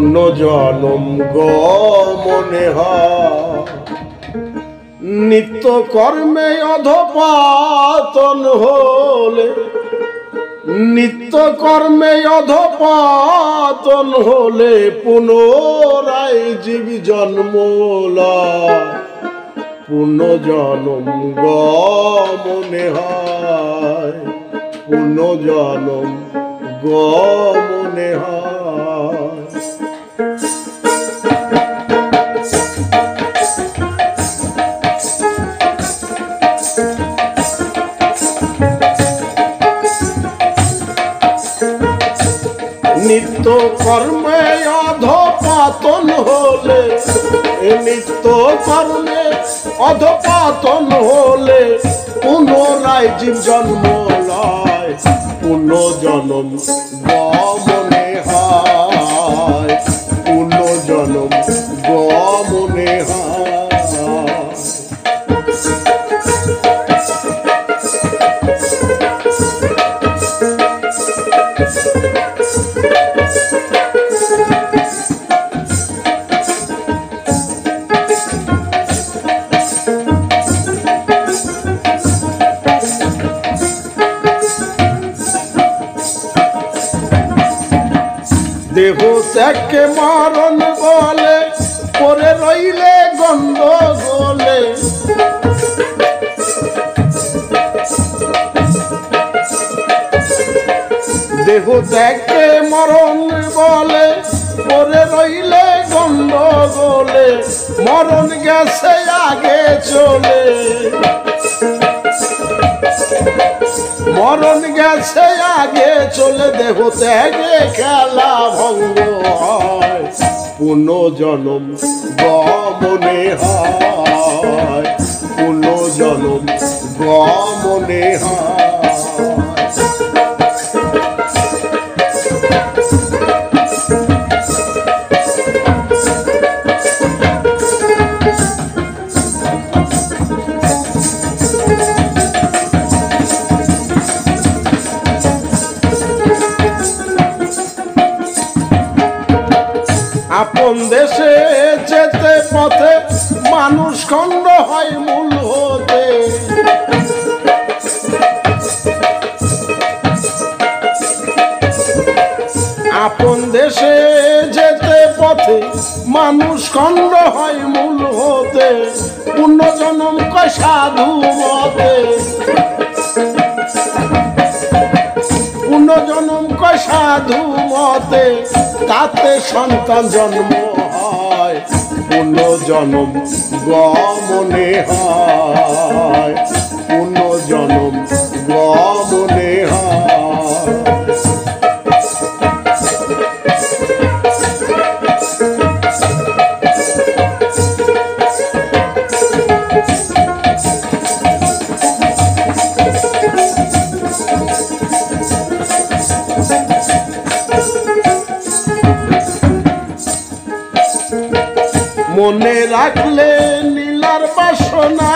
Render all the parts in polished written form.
পুনর্জন্ম মনে হয় নিত্য কর্মে অধপাতন হলে, নিত্য কর্মে অধপাতন হলে পুনরায় জীব জন্ম লয়। পুনর্জন্ম মনে হয়, পুনর্জন্ম মনে হয়। নিত্য কর্মে অধপাতন হলে, নিত্য কর্মে অধপাতন হলে পুনরায় জীব জন্ম লয়। পুনর্জন্ম মনে হয়, পুনর্জন্ম মনে হয়। দেহ ত্যাগকে মরণ বলে, পরে রইলে গন্ডগোলে। দেহ ত্যাগকে মরণ বলে, পরে রইলে গন্ডগোলে। মরণ গেছে আগে চলে, মরণ গেছে আগে চলে। দেহ ত্যাগে খেলা ভঙ্গ হয়, পুনর্জন্ম মনে হয়, পুনর্জন্ম মনে হয়। আপন দেশে যেতে পথে মানুষ খণ্ড হয় মূল হতে। আপন দেশে যেতে পথে মানুষ খণ্ড হয় মূল হতে। পুনর্জন্ম কয় সাধু মতে, পুনর্জন্ম কয় সাধু মতে। তাতে সন্তান জন্ম হয়, পুনর্জন্ম মনে হয়, পুনর্জন্ম মনে হয়। মনে রাখলে লীলার বাসনা,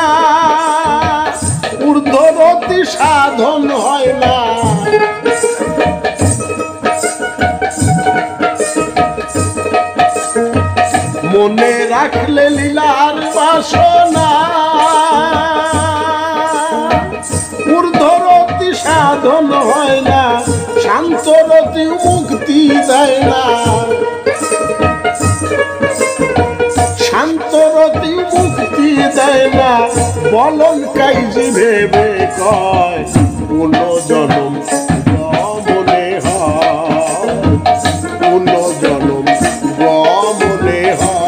ঊর্ধ্বগতি সাধন হয় না। মনে রাখলে লীলার বাসনা, ঊর্ধ্বগতি সাধন হয় না। শান্তরতি মুক্তি দেয় না, শান্তরতি মুক্তি দেয় না। বলন কাইজি ভেবে কয়, পুনর্জন্ম মনে হয়, পুনর্জন্ম মনে হয়।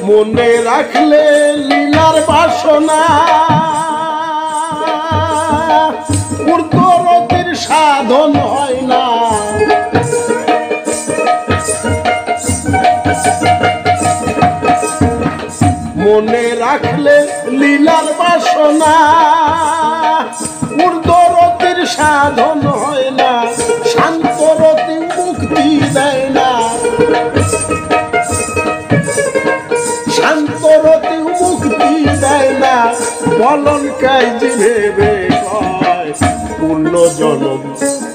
মনে রাখলে লীলার বাসনা, ঊর্ধ্বগতির সাধন হয় না। মনে রাখলে লীলার বাসনা, ঊর্ধ্বগতির সাধন হয় না, শান্তরতি মুক্তি দেয় না, শান্তরতি মুক্তি দেয় না। বলন কাইজি ভেবে কয় পূর্ণ জনম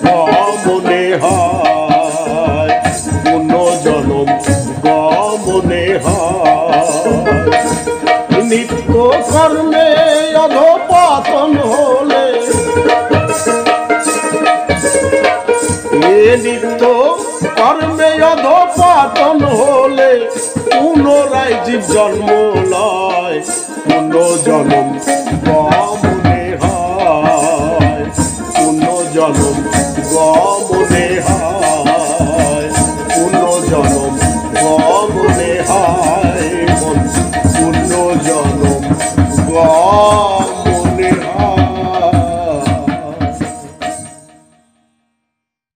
গমনে হয়, পূর্ণ জনম গমনে হয়। নিত্য কর্মে অধপতন হলে, নিত্য কর্মে অধপতন হলে পুনরায় জীব জন্ম লয়, পুনঃ জন্ম